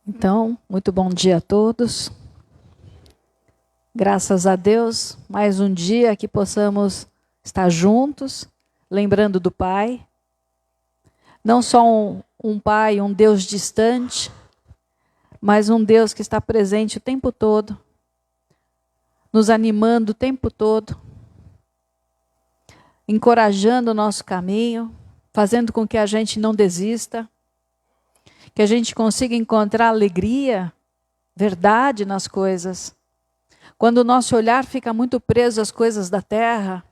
Então, muito bom dia a todos. Graças a Deus, mais um dia que possamos estar juntos, lembrando do Pai. Não só um Pai, um Deus distante, mas um Deus que está presente o tempo todo, nos animando o tempo todo, encorajando o nosso caminho, fazendo com que a gente não desista, que a gente consiga encontrar alegria, verdade nas coisas. Quando o nosso olhar fica muito preso às coisas da terra,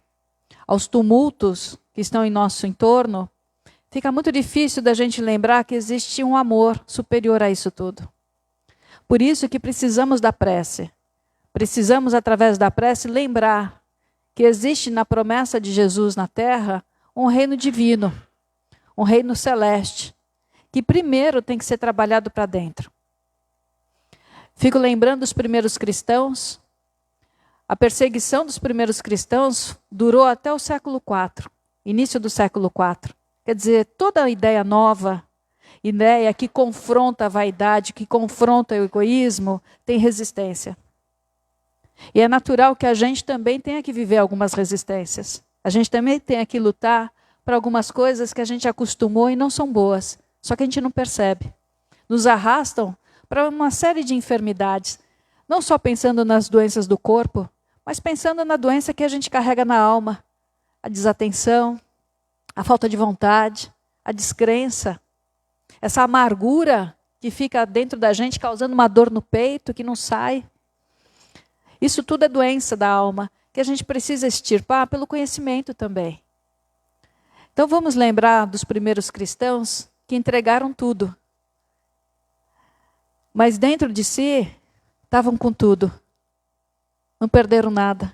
aos tumultos que estão em nosso entorno, fica muito difícil da gente lembrar que existe um amor superior a isso tudo. Por isso que precisamos da prece. Precisamos, através da prece, lembrar que existe na promessa de Jesus na terra um reino divino, um reino celeste, que primeiro tem que ser trabalhado para dentro. Fico lembrando dos primeiros cristãos. A perseguição dos primeiros cristãos durou até o século IV, início do século IV. Quer dizer, toda ideia nova, ideia que confronta a vaidade, que confronta o egoísmo, tem resistência. E é natural que a gente também tenha que viver algumas resistências. A gente também tenha que lutar para algumas coisas que a gente acostumou e não são boas. Só que a gente não percebe. Nos arrastam para uma série de enfermidades. Não só pensando nas doenças do corpo, mas pensando na doença que a gente carrega na alma. A desatenção, a falta de vontade, a descrença. Essa amargura que fica dentro da gente, causando uma dor no peito que não sai. Isso tudo é doença da alma, que a gente precisa extirpar pelo conhecimento também. Então vamos lembrar dos primeiros cristãos que entregaram tudo. Mas dentro de si, estavam com tudo. Não perderam nada.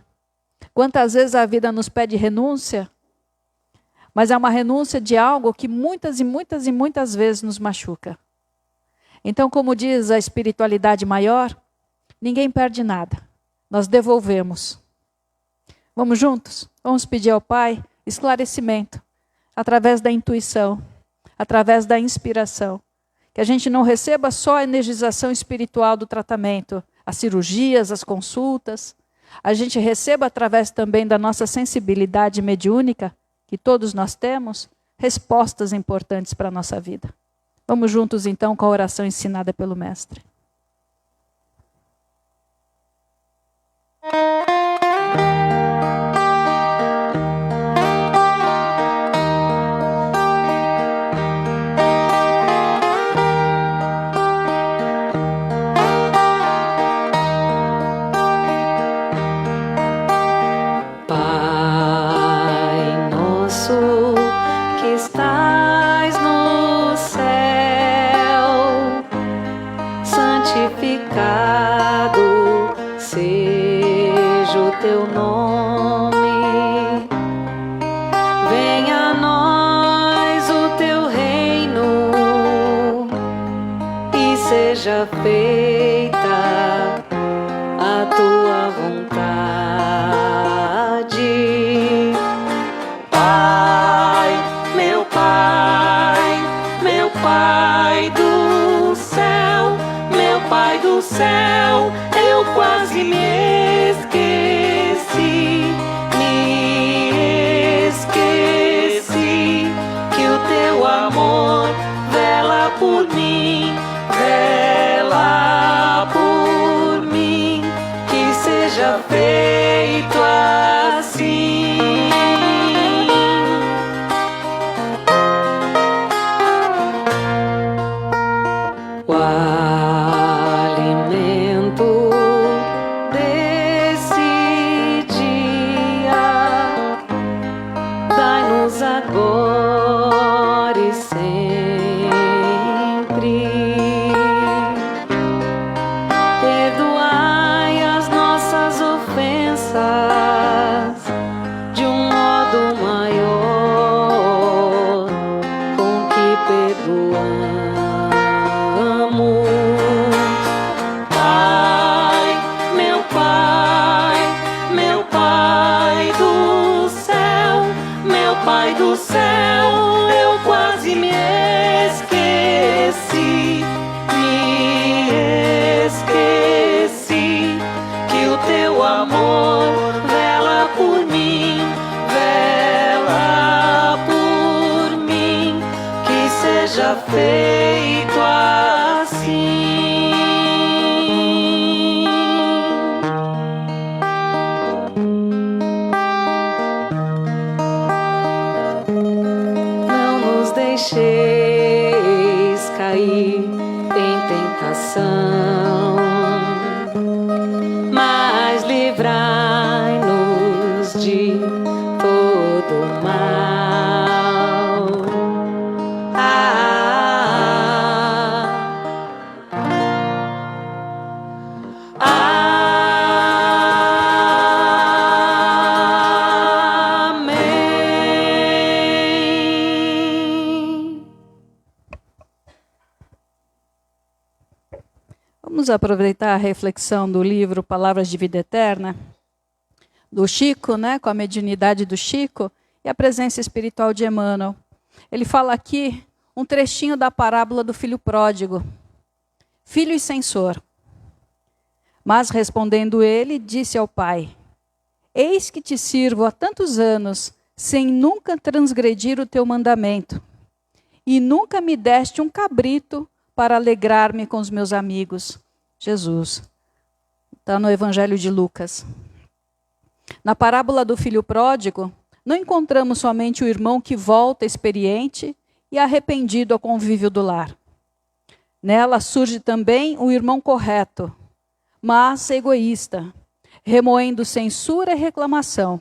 Quantas vezes a vida nos pede renúncia, mas é uma renúncia de algo que muitas e muitas e muitas vezes nos machuca. Então, como diz a espiritualidade maior, ninguém perde nada. Nós devolvemos. Vamos juntos? Vamos pedir ao Pai esclarecimento, através da intuição, através da inspiração. Que a gente não receba só a energização espiritual do tratamento, as cirurgias, as consultas. A gente receba através também da nossa sensibilidade mediúnica, que todos nós temos, respostas importantes para a nossa vida. Vamos juntos então com a oração ensinada pelo Mestre. Seja feita a tua vontade. Pai, meu Pai, meu Pai do céu, meu Pai do céu, eu quase me esqueci que o teu amor vela por mim. Vela por mim, que seja feito assim. O alimento de feito assim. Não nos deixeis cair em tentação, mas livrai-nos de todo mal. Amém. Vamos aproveitar a reflexão do livro Palavras de Vida Eterna, do Chico, né, com a mediunidade do Chico e a presença espiritual de Emmanuel. Ele fala aqui um trechinho da parábola do filho pródigo, filho e censor. Mas respondendo ele, disse ao pai: eis que te sirvo há tantos anos, sem nunca transgredir o teu mandamento, e nunca me deste um cabrito para alegrar-me com os meus amigos. Jesus. Está no Evangelho de Lucas. Na parábola do filho pródigo, não encontramos somente o irmão que volta experiente e arrependido ao convívio do lar. Nela surge também o irmão correto, mas egoísta, remoendo censura e reclamação.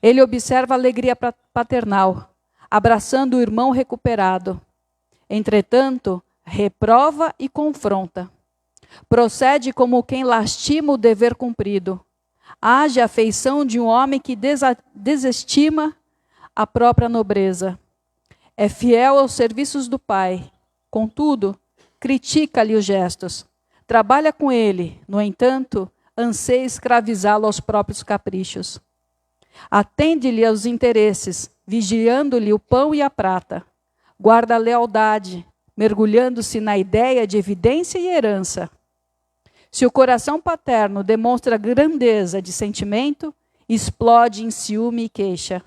Ele observa a alegria paternal, abraçando o irmão recuperado. Entretanto, reprova e confronta. Procede como quem lastima o dever cumprido. Age a feição de um homem que desestima a própria nobreza. É fiel aos serviços do pai. Contudo, critica-lhe os gestos. Trabalha com ele, no entanto, anseia escravizá-lo aos próprios caprichos. Atende-lhe aos interesses, vigiando-lhe o pão e a prata. Guarda a lealdade, mergulhando-se na ideia de evidência e herança. Se o coração paterno demonstra grandeza de sentimento, explode em ciúme e queixa.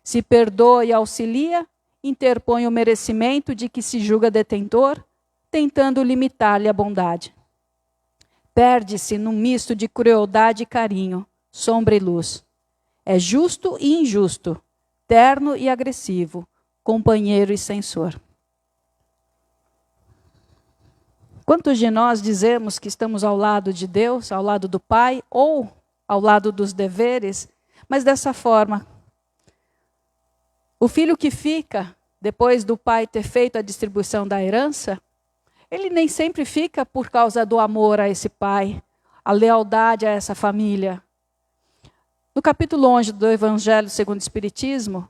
Se perdoa e auxilia, interpõe o merecimento de que se julga detentor, tentando limitar-lhe a bondade. Perde-se num misto de crueldade e carinho, sombra e luz. É justo e injusto, terno e agressivo, companheiro e censor. Quantos de nós dizemos que estamos ao lado de Deus, ao lado do Pai, ou ao lado dos deveres, mas dessa forma? O filho que fica, depois do pai ter feito a distribuição da herança, ele nem sempre fica por causa do amor a esse pai, a lealdade a essa família. No capítulo 11 do Evangelho segundo o Espiritismo,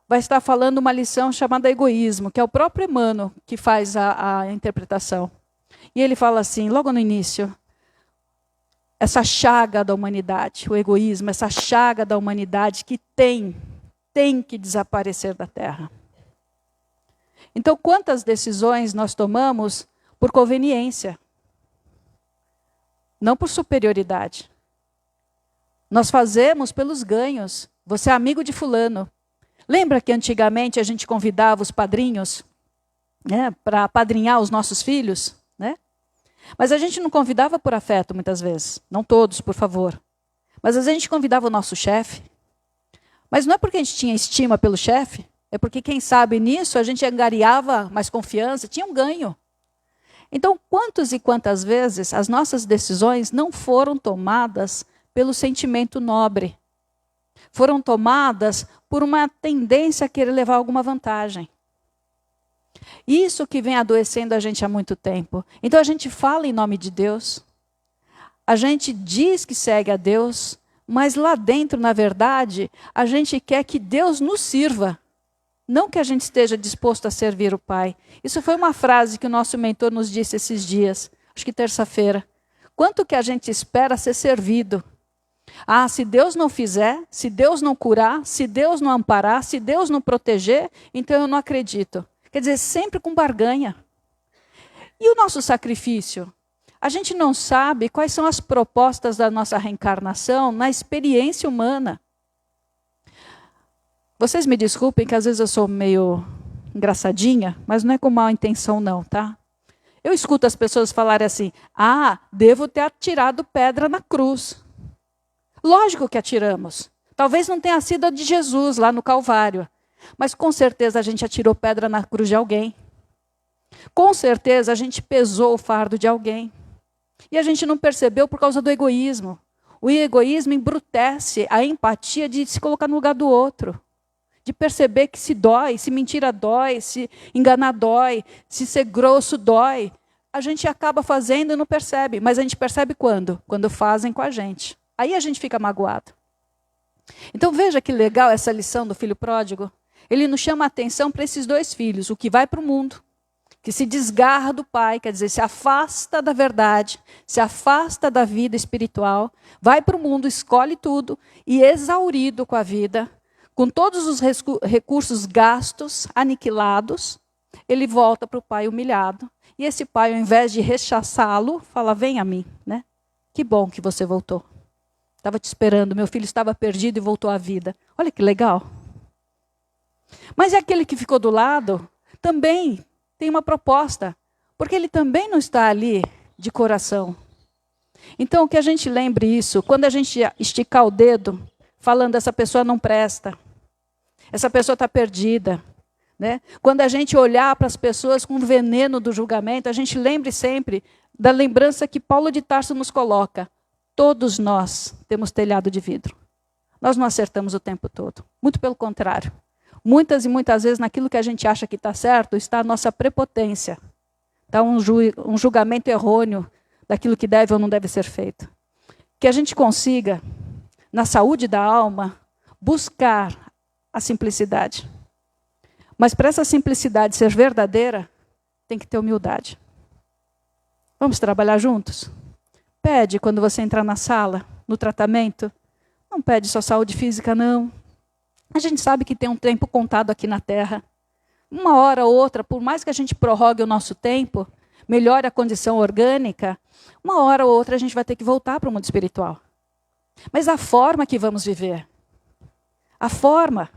vai estar falando uma lição chamada egoísmo, que é o próprio Emmanuel que faz a interpretação. E ele fala assim, logo no início, essa chaga da humanidade, o egoísmo, essa chaga da humanidade que tem que desaparecer da Terra. Então, quantas decisões nós tomamos por conveniência, não por superioridade. Nós fazemos pelos ganhos. Você é amigo de fulano. Lembra que antigamente a gente convidava os padrinhos, né, para apadrinhar os nossos filhos? Né? Mas a gente não convidava por afeto muitas vezes. Não todos, por favor. Mas a gente convidava o nosso chefe. Mas não é porque a gente tinha estima pelo chefe, é porque, quem sabe, nisso a gente angariava mais confiança, tinha um ganho. Então, quantas e quantas vezes as nossas decisões não foram tomadas pelo sentimento nobre? Foram tomadas por uma tendência a querer levar alguma vantagem. Isso que vem adoecendo a gente há muito tempo. Então a gente fala em nome de Deus, a gente diz que segue a Deus, mas lá dentro, na verdade, a gente quer que Deus nos sirva, não que a gente esteja disposto a servir o Pai. Isso foi uma frase que o nosso mentor nos disse esses dias, acho que terça-feira. Quanto que a gente espera ser servido? Ah, se Deus não fizer, se Deus não curar, se Deus não amparar, se Deus não proteger, então eu não acredito. Quer dizer, sempre com barganha. E o nosso sacrifício? A gente não sabe quais são as propostas da nossa reencarnação na experiência humana. Vocês me desculpem que às vezes eu sou meio, engraçadinha, mas não é com má intenção não, tá? Eu escuto as pessoas falarem assim, devo ter atirado pedra na cruz. Lógico que atiramos. Talvez não tenha sido a de Jesus lá no Calvário, mas com certeza a gente atirou pedra na cruz de alguém. Com certeza a gente pesou o fardo de alguém. E a gente não percebeu por causa do egoísmo. O egoísmo embrutece a empatia de se colocar no lugar do outro. De perceber que se dói, se mentira dói, se enganar dói, se ser grosso dói. A gente acaba fazendo e não percebe. Mas a gente percebe quando? Quando fazem com a gente. Aí a gente fica magoado. Então veja que legal essa lição do filho pródigo. Ele nos chama a atenção para esses dois filhos. O que vai para o mundo, que se desgarra do pai, quer dizer, se afasta da verdade, se afasta da vida espiritual, vai para o mundo, escolhe tudo e exaurido com a vida, com todos os recursos gastos, aniquilados, ele volta para o pai humilhado. E esse pai, ao invés de rechaçá-lo, fala, vem a mim, né? Que bom que você voltou. Estava te esperando, meu filho estava perdido e voltou à vida. Olha que legal. Mas é aquele que ficou do lado, também tem uma proposta, porque ele também não está ali de coração. Então, que a gente lembre isso, quando a gente esticar o dedo, falando, essa pessoa não presta, essa pessoa está perdida, né? Quando a gente olhar para as pessoas com o veneno do julgamento, a gente lembre sempre da lembrança que Paulo de Tarso nos coloca. Todos nós temos telhado de vidro. Nós não acertamos o tempo todo. Muito pelo contrário. Muitas e muitas vezes, naquilo que a gente acha que está certo, está a nossa prepotência. Está um julgamento errôneo daquilo que deve ou não deve ser feito. Que a gente consiga, na saúde da alma, buscar a simplicidade. Mas para essa simplicidade ser verdadeira, tem que ter humildade. Vamos trabalhar juntos? Pede quando você entrar na sala, no tratamento. Não pede só saúde física, não. A gente sabe que tem um tempo contado aqui na Terra. Uma hora ou outra, por mais que a gente prorrogue o nosso tempo, melhore a condição orgânica, uma hora ou outra a gente vai ter que voltar para o mundo espiritual. Mas a forma que vamos viver. A forma.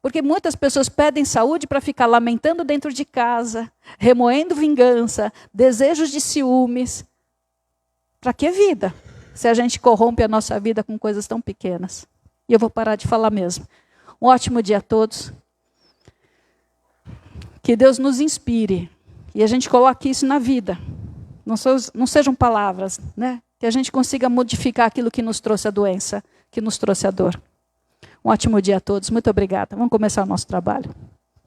Porque muitas pessoas pedem saúde para ficar lamentando dentro de casa, remoendo vingança, desejos de ciúmes. Para que vida? Se a gente corrompe a nossa vida com coisas tão pequenas. E eu vou parar de falar mesmo. Um ótimo dia a todos. Que Deus nos inspire. E a gente coloque isso na vida. Não sejam palavras, né? Que a gente consiga modificar aquilo que nos trouxe a doença, que nos trouxe a dor. Um ótimo dia a todos. Muito obrigada. Vamos começar o nosso trabalho.